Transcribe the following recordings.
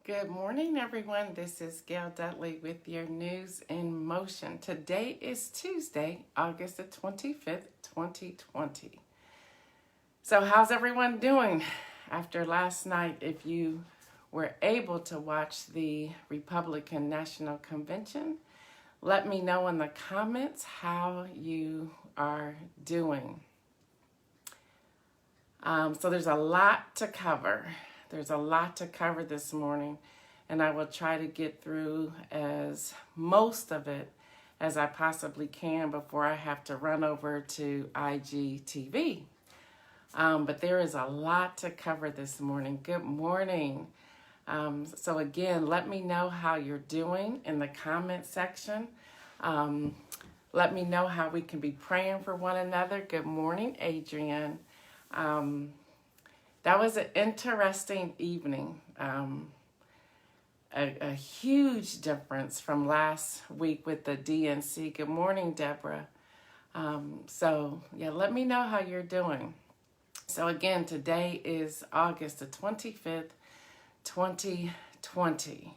Good morning, everyone. This is Gail Dudley with your News in Motion. Today is Tuesday, August the 25th, 2020. So how's everyone doing after last night? If you were able to watch the Republican National Convention, let me know in the comments how you are doing. So there's a lot to cover. There's a lot to cover this morning, and I will try to get through as most of it as I possibly can before I have to run over to IGTV. But there is a lot to cover this morning. Good morning. So again, let me know how you're doing in the comment section. Let me know how we can be praying for one another. Good morning, Adrian. That was an interesting evening. A huge difference from last week with the DNC. Good morning, Deborah. Let me know how you're doing. So again, today is August the 25th, 2020.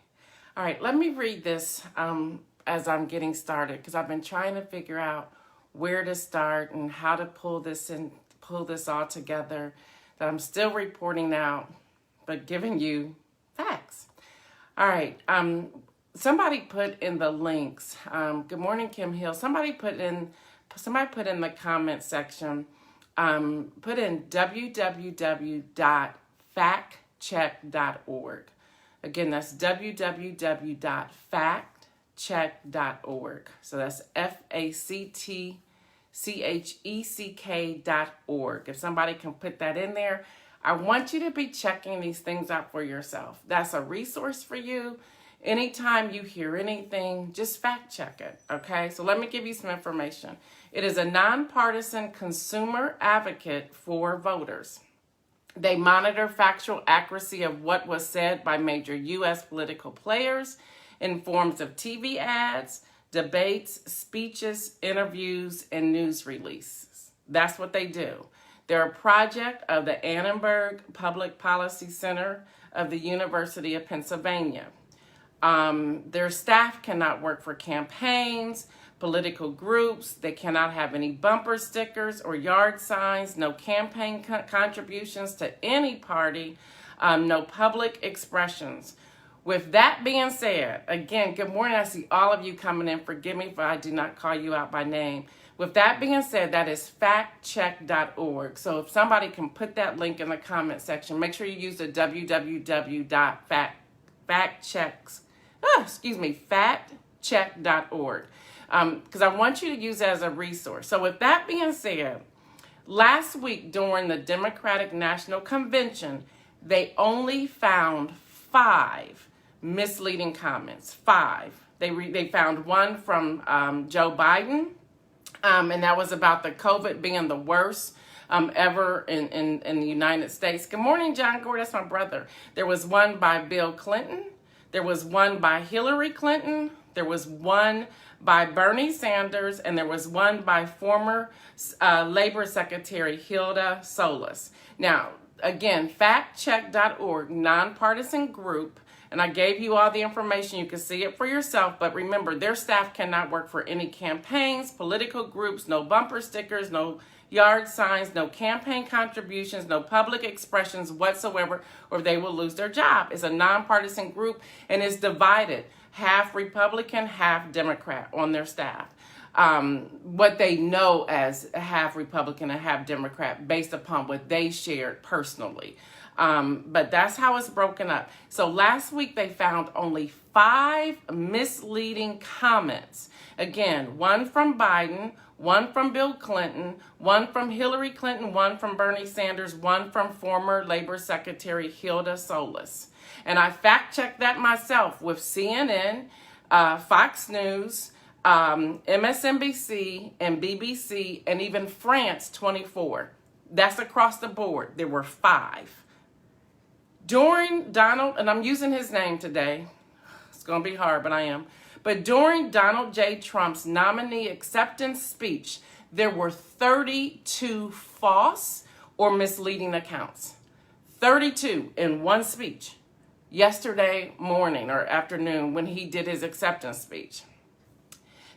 All right, let me read this as I'm getting started, because I've been trying to figure out where to start and how to pull this all together. That I'm still reporting out, but giving you facts. All right. Somebody put in the links. Good morning, Kim Hill. Somebody put in the comment section. Put in www.factcheck.org. Again, that's www.factcheck.org. So that's FACTCHECK.org. If somebody can put that in there, I want you to be checking these things out for yourself. That's a resource for you. Anytime you hear anything, just fact check it, okay? So let me give you some information. It is a nonpartisan consumer advocate for voters. They monitor factual accuracy of what was said by major U.S. political players in forms of TV ads, debates, speeches, interviews, and news releases. That's what they do. They're a project of the Annenberg Public Policy Center of the University of Pennsylvania. Their staff cannot work for campaigns, political groups. They cannot have any bumper stickers or yard signs, no campaign contributions to any party, no public expressions. With that being said, again, good morning. I see all of you coming in. Forgive me if I do not call you out by name. With that being said, that is factcheck.org. So if somebody can put that link in the comment section, make sure you use the factcheck.org. Because I want you to use it as a resource. So with that being said, last week during the Democratic National Convention, they only found 5 misleading comments. 5. They found one from Joe Biden, and that was about the COVID being the worst ever in the United States. Good morning, John Gore. That's my brother. There was one by Bill Clinton. There was one by Hillary Clinton. There was one by Bernie Sanders, and there was one by former Labor Secretary Hilda Solis. Now, again, factcheck.org, nonpartisan group, and I gave you all the information. You can see it for yourself, but remember, their staff cannot work for any campaigns, political groups, no bumper stickers, no yard signs, no campaign contributions, no public expressions whatsoever, or they will lose their job. It's a nonpartisan group, and it's divided, half Republican, half Democrat on their staff. What they know as half Republican and half Democrat based upon what they shared personally. But that's how it's broken up. So last week they found only 5 misleading comments. Again, one from Biden, one from Bill Clinton, one from Hillary Clinton, one from Bernie Sanders, one from former Labor Secretary Hilda Solis. And I fact-checked that myself with CNN, Fox News, MSNBC, and BBC, and even France 24. That's across the board. There were 5. During Donald, and I'm using his name today. It's going to be hard, but I am. But during Donald J. Trump's nominee acceptance speech, there were 32 false or misleading accounts. 32 in one speech. yesterday morning or afternoon when he did his acceptance speech.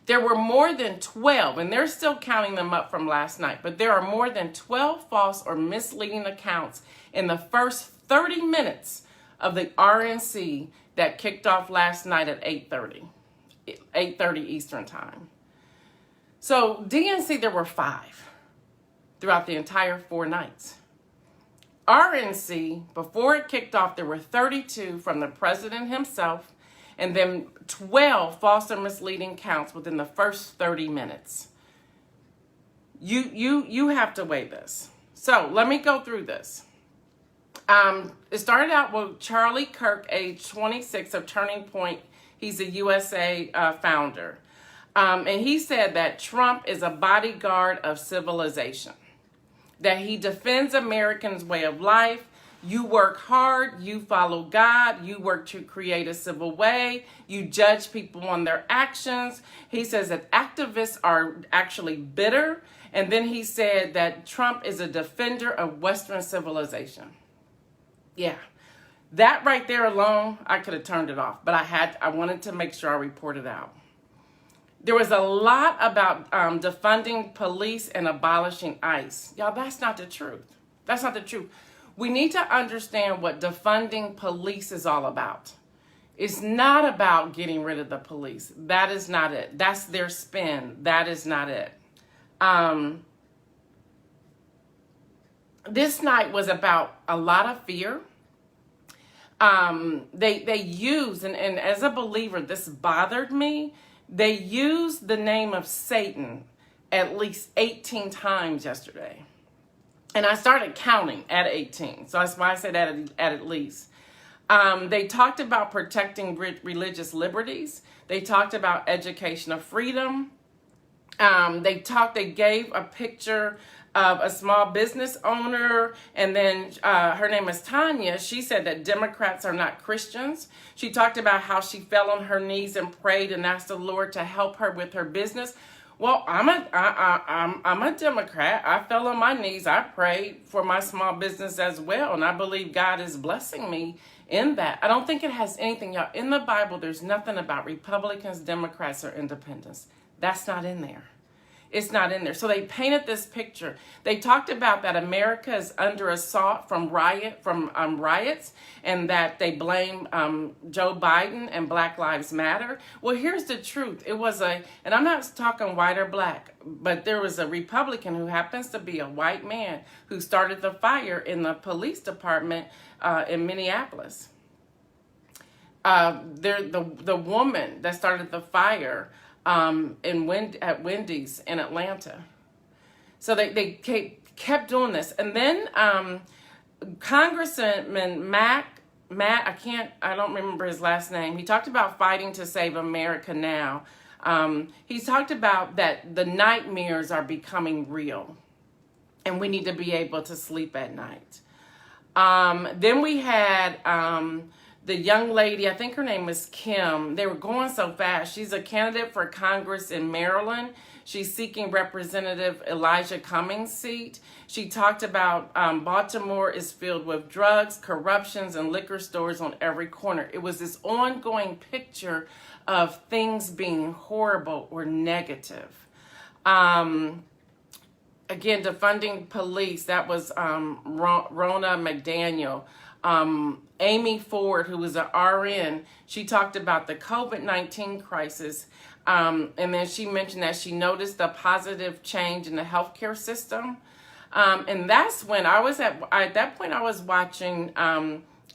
There were more than 12, and they're still counting them up from last night, but there are more than 12 false or misleading accounts in the first 30 minutes of the RNC that kicked off last night at 8:30 Eastern time. So DNC, there were 5 throughout the entire 4 nights. RNC, before it kicked off, there were 32 from the president himself, and then 12 false or misleading counts within the first 30 minutes. You have to weigh this. So let me go through this. It started out with Charlie Kirk, age 26, of Turning Point. He's a USA founder. And he said that Trump is a bodyguard of civilization, that he defends Americans' way of life. You work hard, you follow God, you work to create a civil way, you judge people on their actions. He says that activists are actually bitter. And then he said that Trump is a defender of Western civilization. Yeah, that right there alone, I could have turned it off, but I wanted to make sure I reported out. There was a lot about defunding police and abolishing ICE. Y'all, that's not the truth. That's not the truth. We need to understand what defunding police is all about. It's not about getting rid of the police. That is not it. That's their spin. That is not it. This night was about a lot of fear. They used, and as a believer, this bothered me. They used the name of Satan at least 18 times yesterday. And I started counting at 18. So that's why I said at least. They talked about protecting religious liberties. They talked about educational freedom. They gave a picture of a small business owner, and then her name is Tanya. She said that Democrats are not Christians. She talked about how she fell on her knees and prayed and asked the Lord to help her with her business. Well, I'm a Democrat. I fell on my knees. I prayed for my small business as well, and I believe God is blessing me in that. I don't think it has anything, y'all. In the Bible, there's nothing about Republicans, Democrats, or independents. That's not in there. It's not in there. So they painted this picture. They talked about that America is under assault from riots, and that they blame Joe Biden and Black Lives Matter. Well, here's the truth. It was and I'm not talking white or black, but there was a Republican who happens to be a white man who started the fire in the police department in Minneapolis. The woman that started the fire at Wendy's in Atlanta. So they kept doing this. And then Congressman Matt, I don't remember his last name. He talked about fighting to save America now. He talked about that the nightmares are becoming real, and we need to be able to sleep at night. Then we had the young lady, I think her name was Kim. They were going so fast. She's a candidate for Congress in Maryland. She's seeking Representative Elijah Cummings' seat. She talked about Baltimore is filled with drugs, corruptions, and liquor stores on every corner. It was this ongoing picture of things being horrible or negative. Again, defunding police, that was Ronna McDaniel. Amy Ford, who was an RN, she talked about the COVID-19 crisis, and then she mentioned that she noticed a positive change in the healthcare system. And that's when at that point I was watching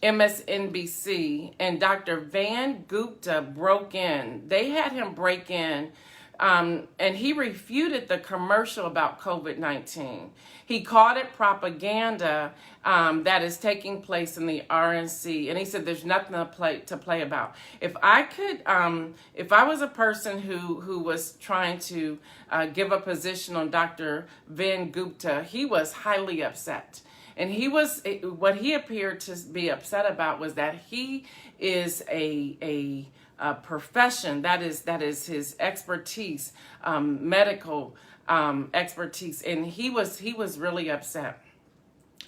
MSNBC, and Dr. Van Gupta broke in. They had him break in, and he refuted the commercial about COVID-19. He called it propaganda that is taking place in the RNC, and he said there's nothing to play about. If I was a person who was trying to give a position on Dr. Van Gupta, he was highly upset. And what he appeared to be upset about was that he is a profession that is his expertise, medical expertise, and he was really upset.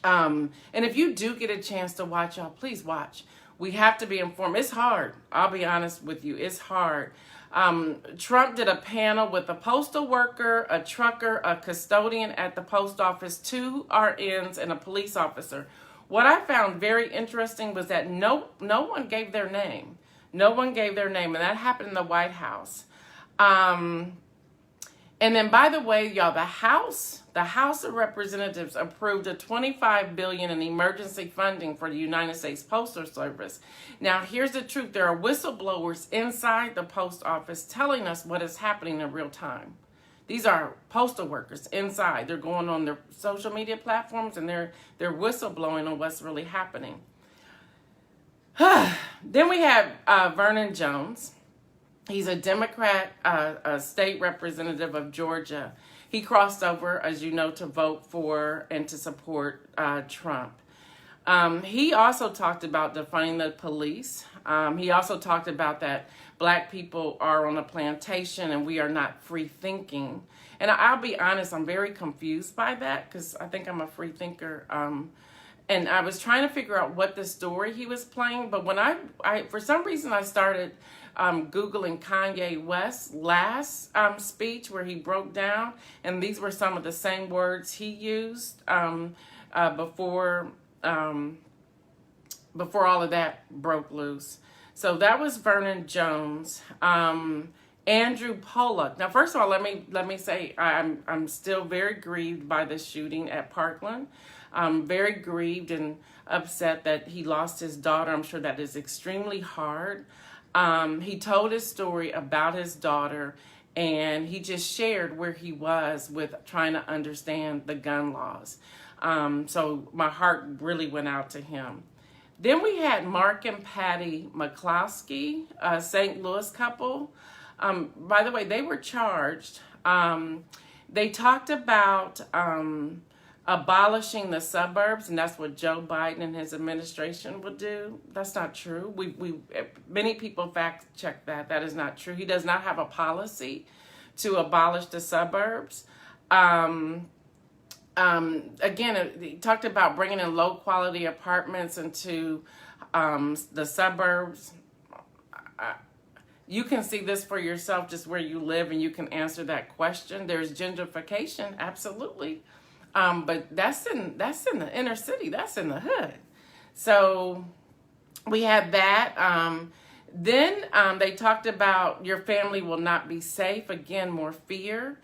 And if you do get a chance to watch, y'all, please watch We have to be informed. It's hard. I'll be honest with you. It's hard. Trump did a panel with a postal worker, a trucker, a custodian at the post office, 2 RNs, and a police officer. What I found very interesting was that no one gave their name. No one gave their name, and that happened in the White House. And then, by the way, y'all, the House of Representatives approved a $25 billion in emergency funding for the United States Postal Service. Now, here's the truth. There are whistleblowers inside the post office telling us what is happening in real time. These are postal workers inside. They're going on their social media platforms and they're whistleblowing on what's really happening. Then we have Vernon Jones. He's a Democrat, a state representative of Georgia. He crossed over, as you know, to vote for and to support Trump. He also talked about defunding the police. He also talked about that Black people are on a plantation and we are not free thinking. And I'll be honest, I'm very confused by that because I think I'm a free thinker. And I was trying to figure out what the story he was playing. But when I for some reason, I started Googling Kanye West's last speech where he broke down. And these were some of the same words he used before all of that broke loose. So that was Vernon Jones. Andrew Pollock. Now, first of all, let me say I'm still very grieved by the shooting at Parkland. I'm very grieved and upset that he lost his daughter. I'm sure that is extremely hard. He told his story about his daughter, and he just shared where he was with trying to understand the gun laws. So my heart really went out to him. Then we had Mark and Patty McCloskey, a St. Louis couple. By the way, they were charged. They talked about abolishing the suburbs, and that's what Joe Biden and his administration would do. That's not true. Many people fact check that. That is not true. He does not have a policy to abolish the suburbs. Again, he talked about bringing in low quality apartments into the suburbs. You can see this for yourself just where you live, and you can answer that question. There's gentrification, absolutely. But that's in the inner city. That's in the hood. So we had that. Then they talked about your family will not be safe. Again, more fear.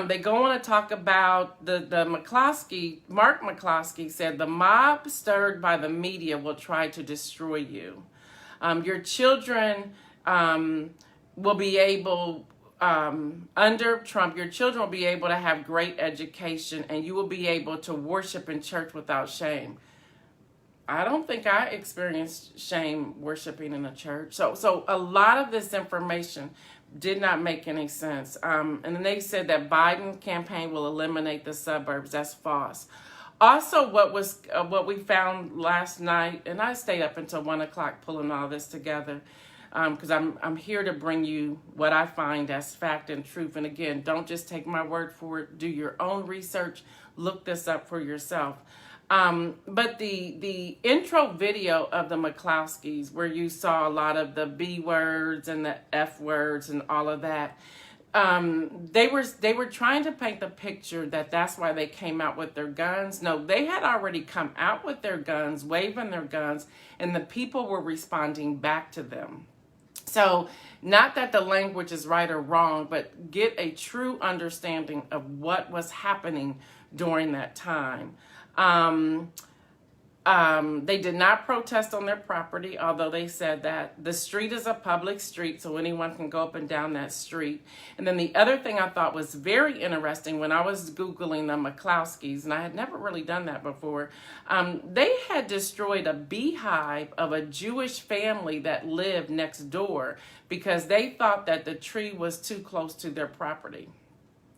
They go on to talk about the McCloskey. Mark McCloskey said the mob stirred by the media will try to destroy you. Your children will be able. Under Trump, your children will be able to have great education and you will be able to worship in church without shame. I don't think I experienced shame worshiping in a church. So a lot of this information did not make any sense. And then they said that Biden campaign will eliminate the suburbs. That's false. Also, what we found last night, and I stayed up until 1 o'clock pulling all this together, because I'm here to bring you what I find as fact and truth. And again, don't just take my word for it. Do your own research. Look this up for yourself. But the intro video of the McCloskeys, where you saw a lot of the B words and the F words and all of that, they were trying to paint the picture that that's why they came out with their guns. No, they had already come out with their guns, waving their guns, and the people were responding back to them. So not that the language is right or wrong, but get a true understanding of what was happening during that time. They did not protest on their property, although they said that the street is a public street, so anyone can go up and down that street. And then the other thing I thought was very interesting when I was Googling the McCloskeys, and I had never really done that before, they had destroyed a beehive of a Jewish family that lived next door because they thought that the tree was too close to their property.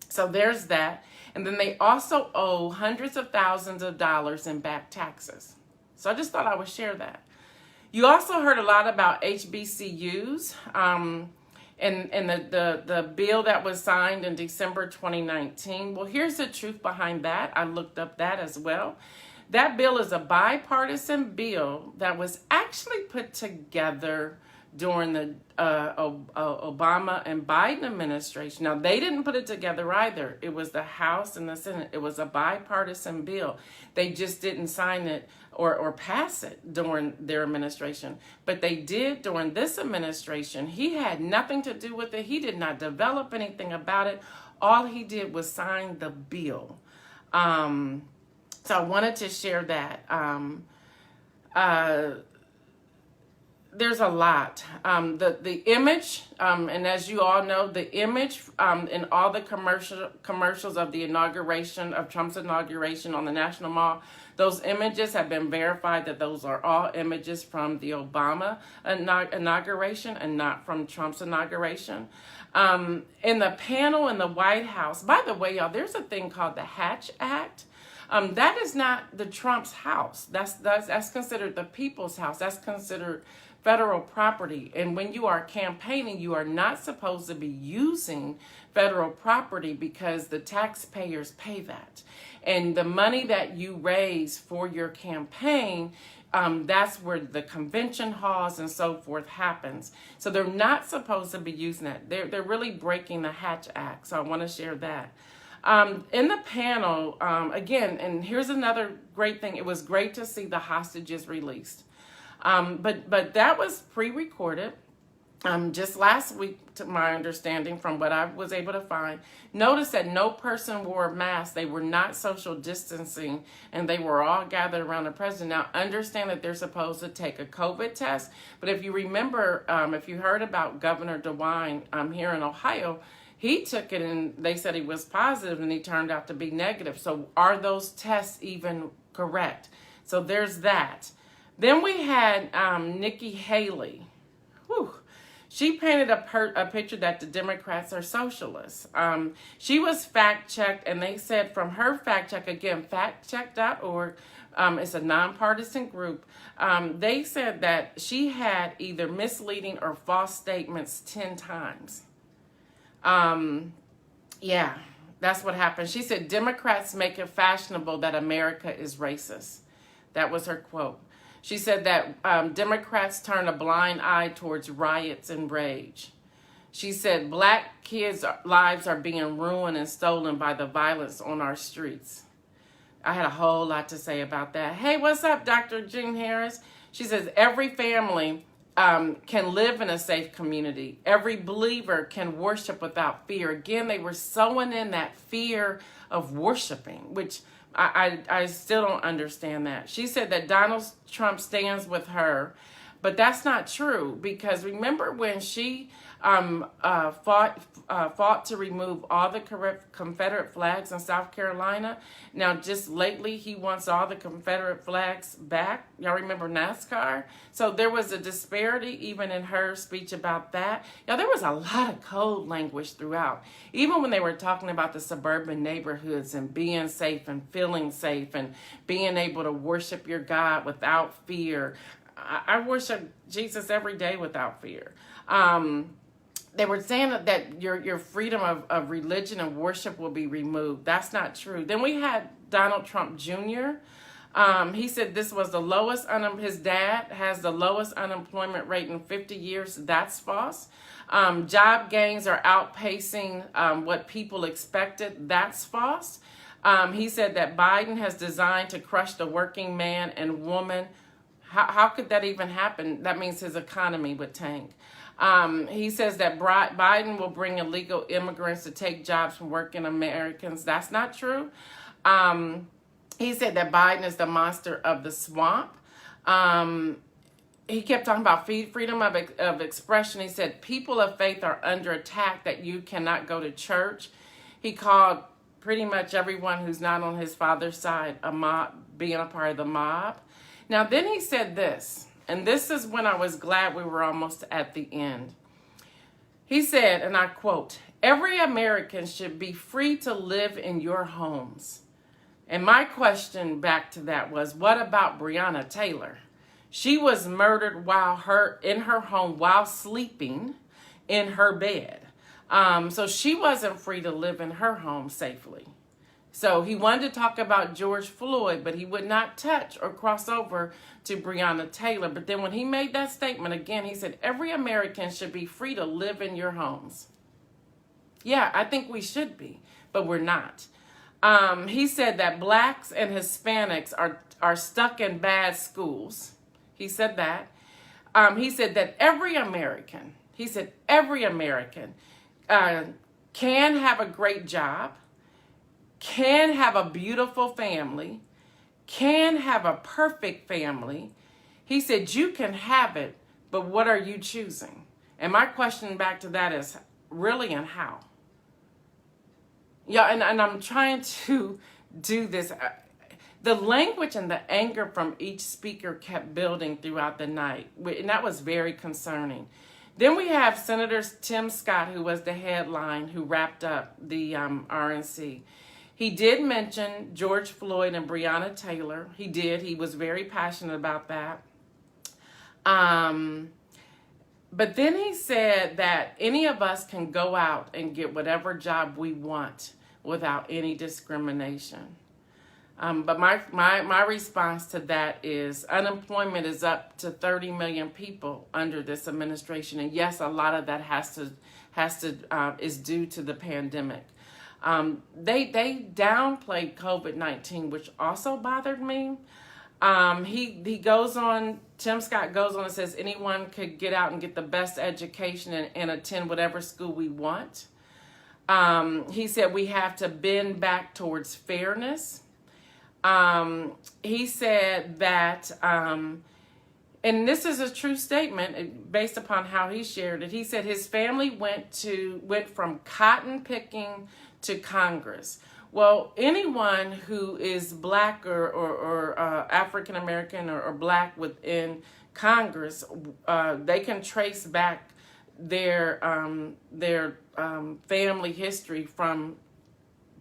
So there's that. And then they also owe hundreds of thousands of dollars in back taxes. So I just thought I would share that. You also heard a lot about HBCUs and the bill that was signed in December 2019. Well, here's the truth behind that. I looked up that as well. That bill is a bipartisan bill that was actually put together during the Obama and Biden administration. Now, they didn't put it together either. It was the House and the Senate. It was a bipartisan bill. They just didn't sign it or pass it during their administration. But they did during this administration. He had nothing to do with it. He did not develop anything about it. All he did was sign the bill. So I wanted to share that. There's a lot. The image, and as you all know, the image in all the commercials of the inauguration, of Trump's inauguration on the National Mall, those images have been verified that those are all images from the Obama inauguration and not from Trump's inauguration. In the panel in the White House, by the way, y'all, there's a thing called the Hatch Act. That is not the Trump's house. That's considered the people's house. That's considered federal property. And when you are campaigning, you are not supposed to be using federal property because the taxpayers pay that. And the money that you raise for your campaign, that's where the convention halls and so forth happens. So they're not supposed to be using that. They're really breaking the Hatch Act. So I want to share that. In the panel, again, and here's another great thing. It was great to see the hostages released. But that was pre-recorded. Just last week, to my understanding, from what I was able to find, notice that no person wore a mask. They were not social distancing, and they were all gathered around the president. Now, understand that they're supposed to take a COVID test, but if you remember, if you heard about Governor DeWine here in Ohio, he took it and they said he was positive, and he turned out to be negative. So are those tests even correct? So there's that. Then we had Nikki Haley. Whew. She painted a picture that the Democrats are socialists. She was fact-checked, and they said from her fact-check, again, factcheck.org, it's a nonpartisan group, they said that she had either misleading or false statements 10 times. Yeah, that's what happened. She said, Democrats make it fashionable that America is racist. That was her quote. She said that Democrats turn a blind eye towards riots and rage. She said black kids' lives are being ruined and stolen by the violence on our streets. I had a whole lot to say about that. Hey, what's up, Dr. Jean Harris? She says every family can live in a safe community. Every believer can worship without fear. Again, they were sowing in that fear of worshiping, which I still don't understand that. She said that Donald Trump stands with her, but that's not true, because remember when she fought to remove all the Confederate flags in South Carolina? Now, just lately, he wants all the Confederate flags back. Y'all remember NASCAR? So there was a disparity even in her speech about that. There was a lot of code language throughout. Even when they were talking about the suburban neighborhoods and being safe and feeling safe and being able to worship your God without fear. I worship Jesus every day without fear. They were saying that your freedom of religion and worship will be removed. That's not true. Then we had Donald Trump Jr. He said this was the lowest, his dad has the lowest unemployment rate in 50 years. That's false. Job gains are outpacing what people expected. That's false. He said that Biden has designed to crush the working man and woman. How could that even happen? That means his economy would tank. He says that Biden will bring illegal immigrants to take jobs from working Americans. That's not true. He said that Biden is the monster of the swamp. He kept talking about freedom of expression. He said people of faith are under attack, that you cannot go to church. He called pretty much everyone who's not on his father's side a mob, being a part of the mob. Now, then he said this, and this is when I was glad we were almost at the end. He said, and I quote, every American should be free to live in your homes. And my question back to that was, what about Breonna Taylor? She was murdered in her home while sleeping in her bed. So she wasn't free to live in her home safely. So he wanted to talk about George Floyd, but he would not touch or cross over to Breonna Taylor. But then when he made that statement again, he said, every American should be free to live in your homes. Yeah, I think we should be, but we're not. He said that blacks and Hispanics are stuck in bad schools. He said that. He said that every American can have a great job, can have a beautiful family, can have a perfect family. He said you can have it, but what are you choosing? And my question back to that is, really, and how? Yeah, and I'm trying to do this. The language and the anger from each speaker kept building throughout the night, and that was very concerning. Then we have Senator Tim Scott, who was the headline, who wrapped up the RNC. He did mention George Floyd and Breonna Taylor. He did. He was very passionate about that. But then he said that any of us can go out and get whatever job we want without any discrimination. But my response to that is unemployment is up to 30 million people under this administration, and yes, a lot of that is due to the pandemic. They downplayed COVID-19, which also bothered me. He goes on. Tim Scott goes on and says anyone could get out and get the best education and attend whatever school we want. He said we have to bend back towards fairness. He said that, and this is a true statement based upon how he shared it. He said his family went from cotton picking to Congress. Well, anyone who is black or African American or black within Congress, they can trace back their family history from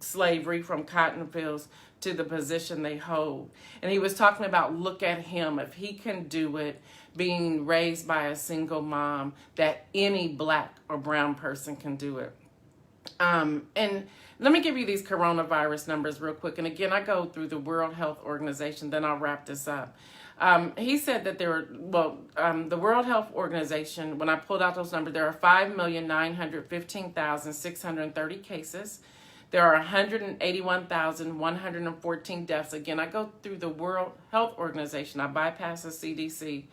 slavery, from cotton fields to the position they hold. And he was talking about, look at him, if he can do it, being raised by a single mom, that any black or brown person can do it. And let me give you these coronavirus numbers real quick. And again, I go through the World Health Organization, then I'll wrap this up. He said that the World Health Organization, when I pulled out those numbers, there are 5,915,630 cases. There are 181,114 deaths. Again, I go through the World Health Organization. I bypass the CDC.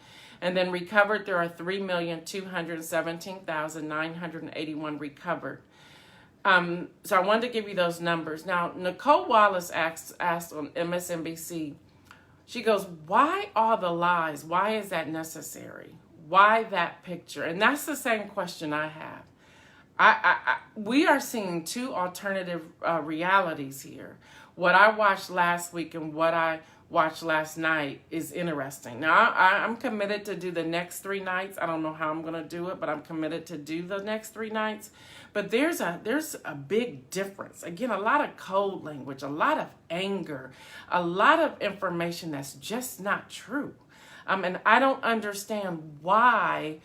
And then recovered, there are 3,217,981 recovered. So I wanted to give you those numbers. Now, Nicole Wallace asked on MSNBC, she goes, why all the lies? Why is that necessary? Why that picture? And that's the same question I have. We are seeing two alternative realities here. What I watched last week and what I watched last night is interesting. Now, I'm committed to do the next 3 nights. I don't know how I'm going to do it, but I'm committed to do the next 3 nights. But there's a big difference. Again, a lot of code language, a lot of anger, a lot of information that's just not true. And I don't understand why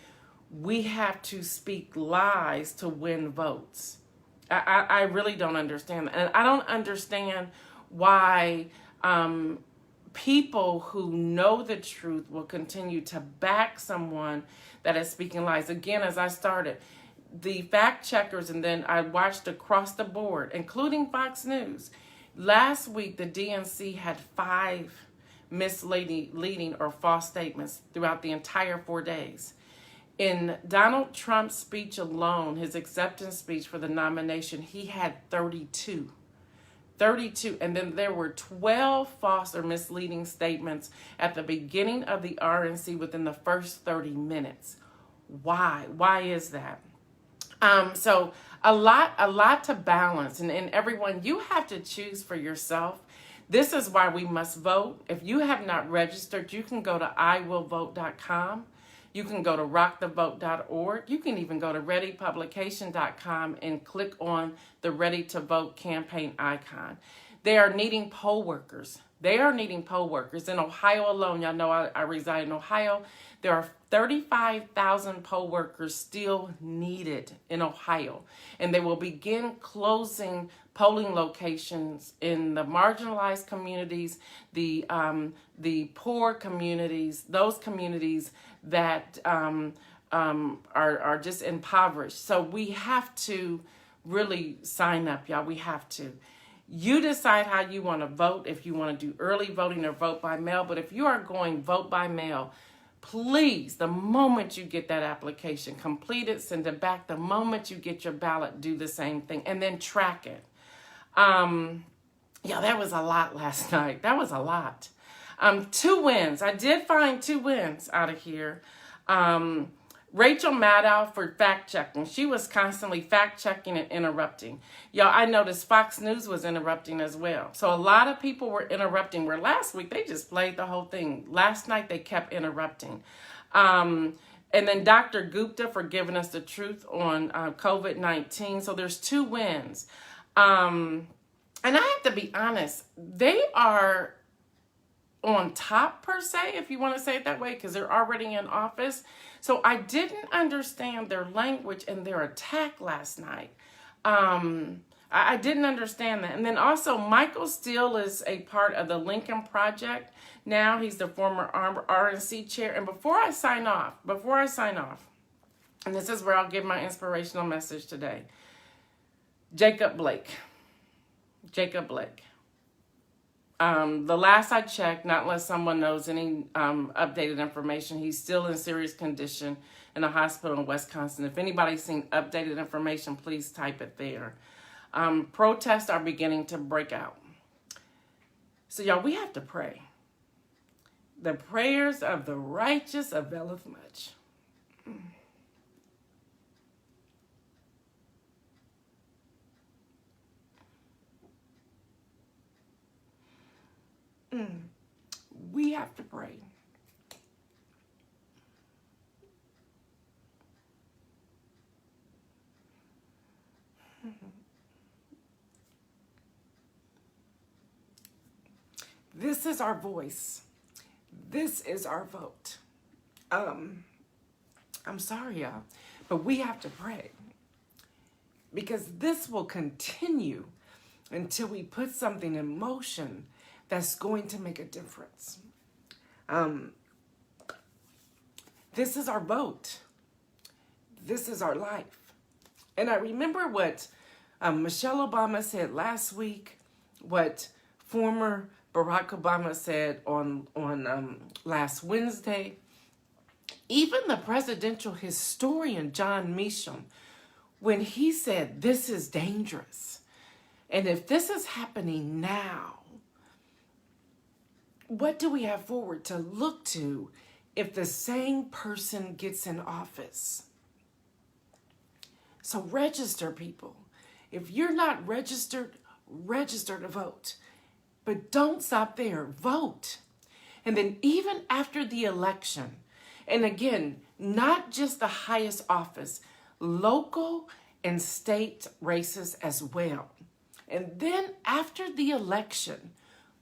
we have to speak lies to win votes. I really don't understand. And I don't understand why people who know the truth will continue to back someone that is speaking lies. Again, as I started, the fact checkers, and then I watched across the board, including Fox News. Last week, the DNC had 5 misleading or false statements throughout the entire 4 days. In Donald Trump's speech alone, his acceptance speech for the nomination, he had 32. 32. And then there were 12 false or misleading statements at the beginning of the RNC within the first 30 minutes. Why? Why is that? So a lot to balance. And everyone, you have to choose for yourself. This is why we must vote. If you have not registered, you can go to iwillvote.com. You can go to rockthevote.org. You can even go to readypublication.com and click on the Ready to Vote campaign icon. They are needing poll workers. They are needing poll workers. In Ohio alone, y'all know I reside in Ohio, there are 35,000 poll workers still needed in Ohio. And they will begin closing polling locations in the marginalized communities, the poor communities, those communities that are just impoverished. So we have to really sign up, y'all. We have to. You decide how you want to vote, if you want to do early voting or vote by mail. But if you are going vote by mail, please, the moment you get that application, complete it, send it back. The moment you get your ballot, do the same thing, and then track it. Yeah, that was a lot last night. That was a lot. 2 wins. I did find 2 wins out of here. Rachel Maddow for fact checking. She was constantly fact checking and interrupting. Y'all, I noticed Fox News was interrupting as well. So a lot of people were interrupting, where last week they just played the whole thing. Last night they kept interrupting. And then Dr. Gupta for giving us the truth on COVID-19. So there's 2 wins. And I have to be honest, they are on top, per se, if you want to say it that way, because they're already in office. So I didn't understand their language and their attack last night. I didn't understand that. And then also, Michael Steele is a part of the Lincoln Project. Now he's the former RNC chair. And before I sign off, and this is where I'll give my inspirational message today. Jacob Blake. The last I checked, not unless someone knows any updated information, he's still in serious condition in a hospital in Wisconsin. If anybody's seen updated information, please type it there. Protests are beginning to break out. So y'all, we have to pray. The prayers of the righteous availeth much. We have to pray. This is our voice. This is our vote. I'm sorry, y'all, but we have to pray, because this will continue until we put something in motion that's going to make a difference. This is our vote. This is our life. And I remember what Michelle Obama said last week, what former Barack Obama said on last Wednesday. Even the presidential historian, John Meacham, when he said, this is dangerous. And if this is happening now, what do we have forward to look to if the same person gets in office? So register, people. If you're not registered, register to vote. But don't stop there. Vote. And then even after the election, and again, not just the highest office, local and state races as well. And then after the election,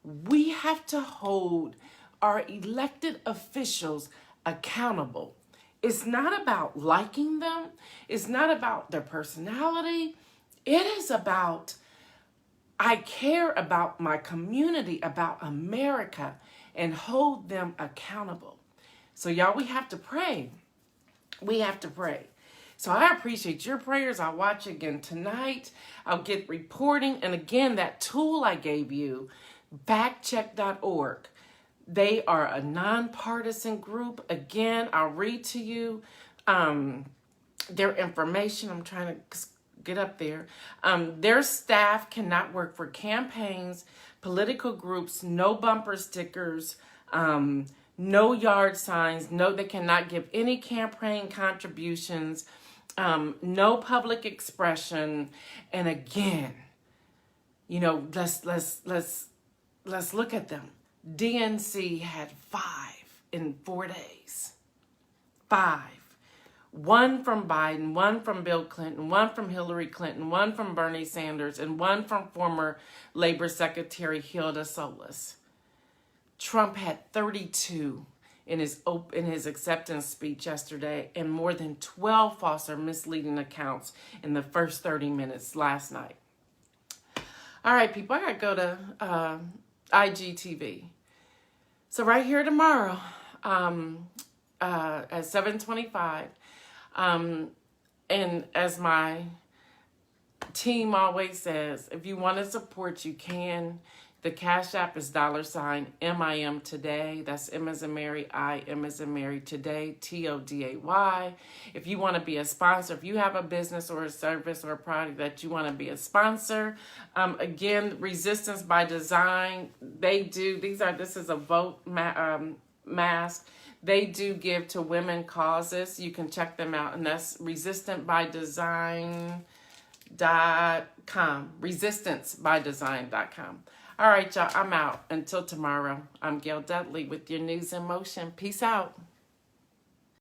we have to hold our elected officials accountable. It's not about liking them. It's not about their personality. It is about, I care about my community, about America, and hold them accountable. So y'all, we have to pray. We have to pray. So I appreciate your prayers. I'll watch again tonight. I'll get reporting. And again, that tool I gave you, backcheck.org. They are a nonpartisan group. Again, I'll read to you their information. I'm trying to get up there. Their staff cannot work for campaigns, political groups, no bumper stickers, no yard signs, no, they cannot give any campaign contributions, no public expression. And again, you know, let's look at them. DNC had 5 in 4 days. 5. One from Biden, one from Bill Clinton, one from Hillary Clinton, one from Bernie Sanders, and one from former Labor Secretary Hilda Solis. Trump had 32 in his acceptance speech yesterday, and more than 12 false or misleading accounts in the first 30 minutes last night. All right, people, I got to go to IGTV. So right here tomorrow at 7:25, and as my team always says, if you want to support, you can. The Cash App is $MIM today. That's M as in Mary, I, M as in Mary, today, TODAY. If you want to be a sponsor, if you have a business or a service or a product that you want to be a sponsor, again, Resistance by Design, this is a vote mask. They do give to women causes. You can check them out, and that's resistantbydesign.com, resistancebydesign.com. All right, y'all, I'm out. Until tomorrow, I'm Gail Dudley with your News in Motion. Peace out.